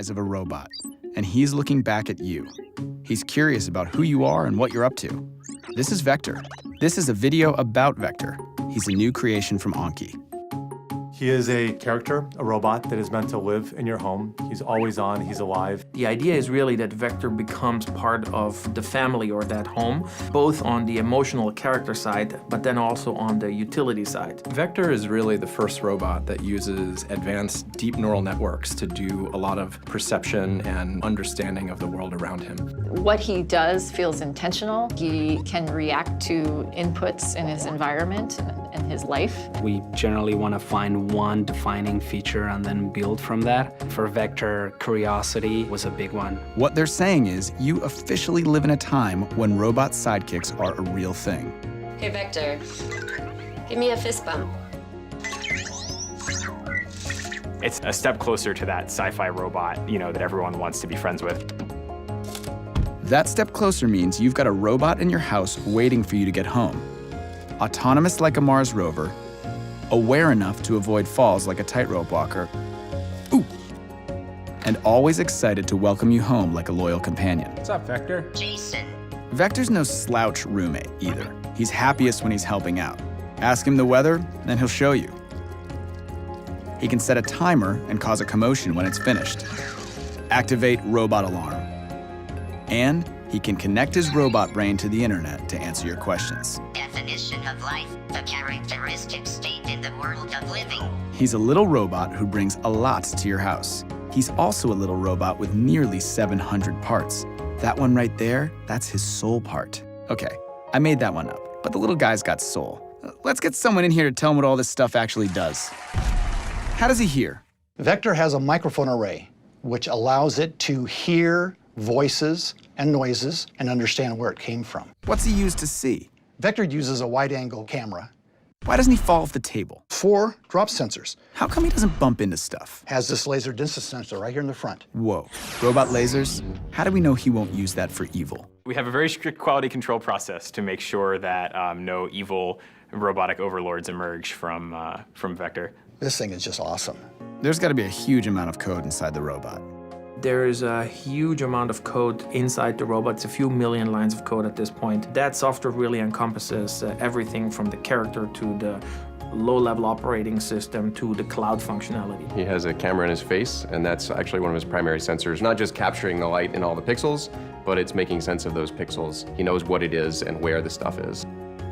eyes of a robot, and he's looking back at you. He's curious about who you are and what you're up to. This is Vector. This is a video about Vector. He's a new creation from Anki. He is a character, a robot that is meant to live in your home. He's always on, he's alive. The idea is really that Vector becomes part of the family or that home, both on the emotional character side, but then also on the utility side. Vector is really the first robot that uses advanced deep neural networks to do a lot of perception and understanding of the world around him. What he does feels intentional. He can react to inputs in his environment and his life. We generally want to find one defining feature and then build from that. For Vector, curiosity was a big one. What they're saying is you officially live in a time when robot sidekicks are a real thing. Hey, Vector, give me a fist bump. It's a step closer to that sci-fi robot, that everyone wants to be friends with. That step closer means you've got a robot in your house waiting for you to get home. Autonomous like a Mars rover, aware enough to avoid falls like a tightrope walker, ooh, and always excited to welcome you home like a loyal companion. What's up, Vector? Jason. Vector's no slouch roommate either. He's happiest when he's helping out. Ask him the weather, and he'll show you. He can set a timer and cause a commotion when it's finished. Activate robot alarm. And he can connect his robot brain to the internet to answer your questions. Definition of life, the characteristic state in the world of living. He's a little robot who brings a lot to your house. He's also a little robot with nearly 700 parts. That one right there, that's his soul part. Okay, I made that one up, but the little guy's got soul. Let's get someone in here to tell him what all this stuff actually does. How does he hear? Vector has a microphone array, which allows it to hear voices and noises and understand where it came from. What's he use to see? Vector uses a wide-angle camera. Why doesn't he fall off the table? 4 drop sensors. How come he doesn't bump into stuff? Has this laser distance sensor right here in the front. Whoa, robot lasers? How do we know he won't use that for evil? We have a very strict quality control process to make sure that no evil robotic overlords emerge from Vector. This thing is just awesome. There's got to be a huge amount of code inside the robot. There is a huge amount of code inside the robot. It's a few million lines of code at this point. That software really encompasses everything from the character to the low-level operating system to the cloud functionality. He has a camera in his face, and that's actually one of his primary sensors. Not just capturing the light in all the pixels, but it's making sense of those pixels. He knows what it is and where the stuff is.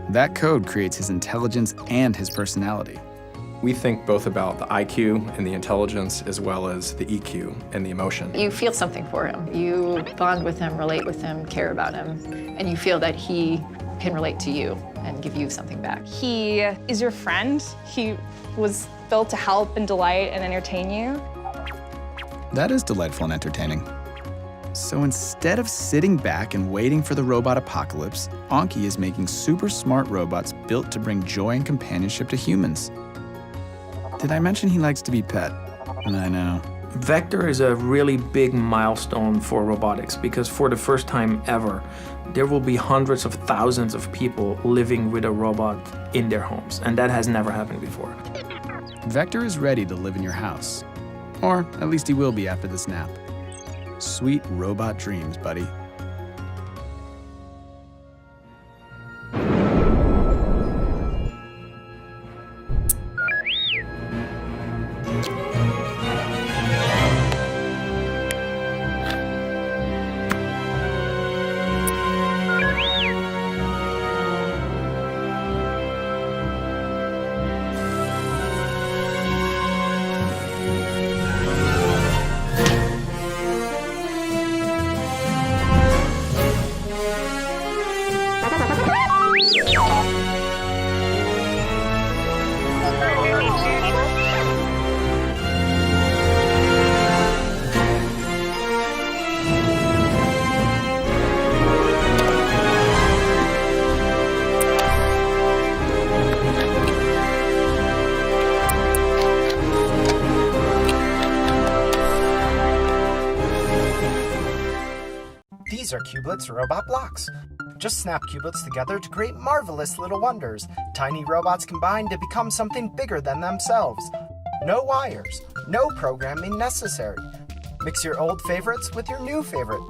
That code creates his intelligence and his personality. We think both about the IQ and the intelligence as well as the EQ and the emotion. You feel something for him. You bond with him, relate with him, care about him, and you feel that he can relate to you and give you something back. He is your friend. He was built to help and delight and entertain you. That is delightful and entertaining. So instead of sitting back and waiting for the robot apocalypse, Anki is making super smart robots built to bring joy and companionship to humans. Did I mention he likes to be pet? I know. Vector is a really big milestone for robotics because for the first time ever, there will be hundreds of thousands of people living with a robot in their homes, and that has never happened before. Vector is ready to live in your house. Or at least he will be after this nap. Sweet robot dreams, buddy. These are Cublets robot blocks. Just snap Cublets together to create marvelous little wonders. Tiny robots combine to become something bigger than themselves. No wires, no programming necessary. Mix your old favorites with your new favorite.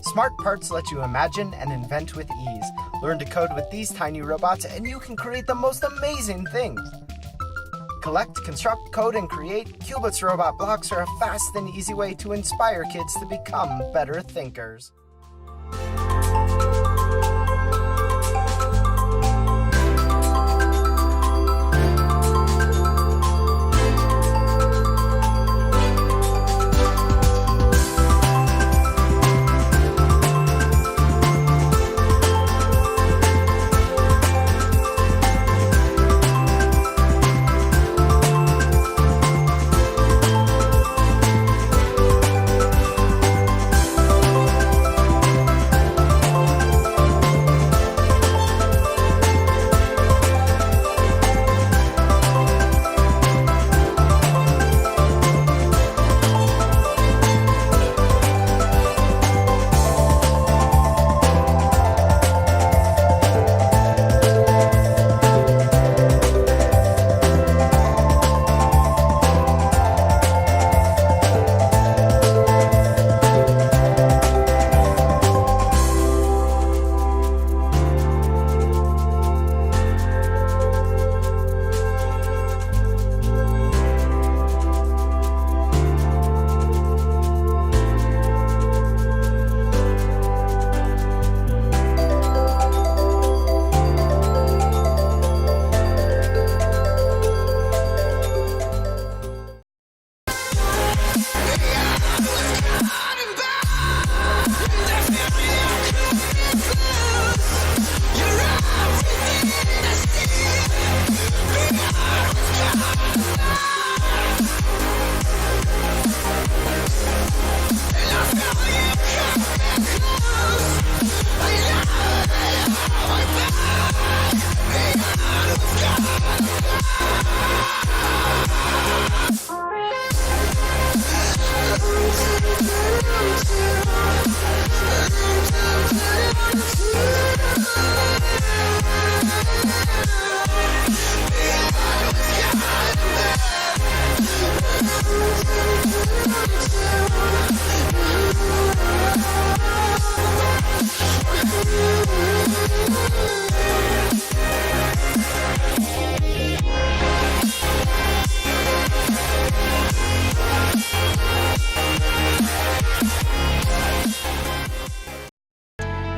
Smart Parts let you imagine and invent with ease. Learn to code with these tiny robots and you can create the most amazing things. Collect, construct, code, and create, Cubits Robot Blocks are a fast and easy way to inspire kids to become better thinkers.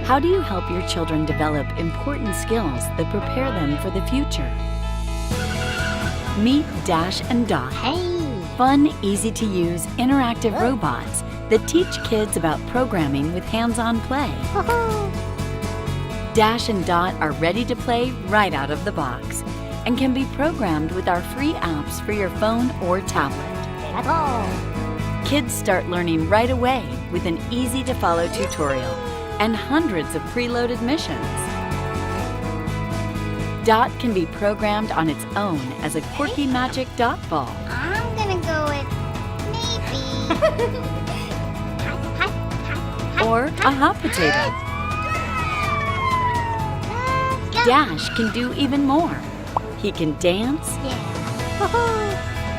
How do you help your children develop important skills that prepare them for the future? Meet Dash and Dot. Fun, easy-to-use, interactive robots that teach kids about programming with hands-on play. Dash and Dot are ready to play right out of the box and can be programmed with our free apps for your phone or tablet. Kids start learning right away with an easy-to-follow tutorial and hundreds of preloaded missions. Dot can be programmed on its own as a quirky magic dot ball. I'm gonna go with maybe. Or a hot potato. Dash can do even more. He can dance,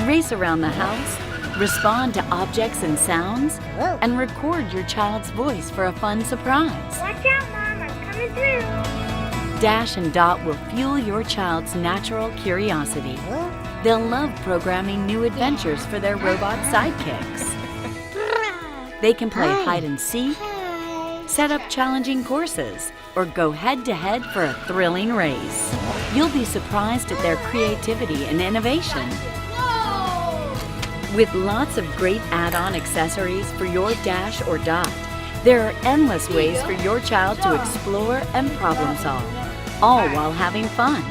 race around the house, respond to objects and sounds, and record your child's voice for a fun surprise. Watch out, Mom, I'm coming through. Dash and Dot will fuel your child's natural curiosity. They'll love programming new adventures for their robot sidekicks. They can play hide and seek, set up challenging courses, or go head-to-head for a thrilling race. You'll be surprised at their creativity and innovation. With lots of great add-on accessories for your Dash or Dot, there are endless ways for your child to explore and problem solve, all while having fun.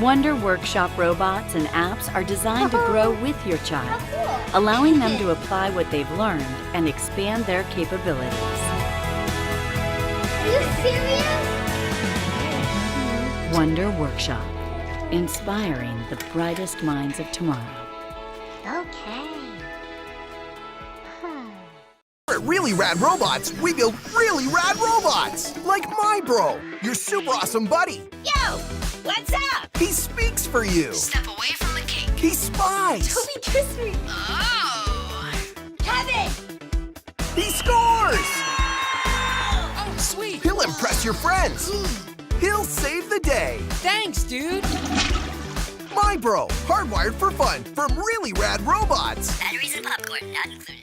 Wonder Workshop robots and apps are designed to grow with your child, allowing them to apply what they've learned and expand their capabilities. Are you serious? Wonder Workshop, inspiring the brightest minds of tomorrow. Okay. At Really Rad Robots, we build really rad robots! Like my bro, your super awesome buddy. Yo, what's up? He speaks for you. Step away from the cake. He spies. Toby, kiss me. Oh. impress your friends. He'll save the day. Thanks, dude. My Bro, hardwired for fun from really rad robots. Batteries and popcorn not included.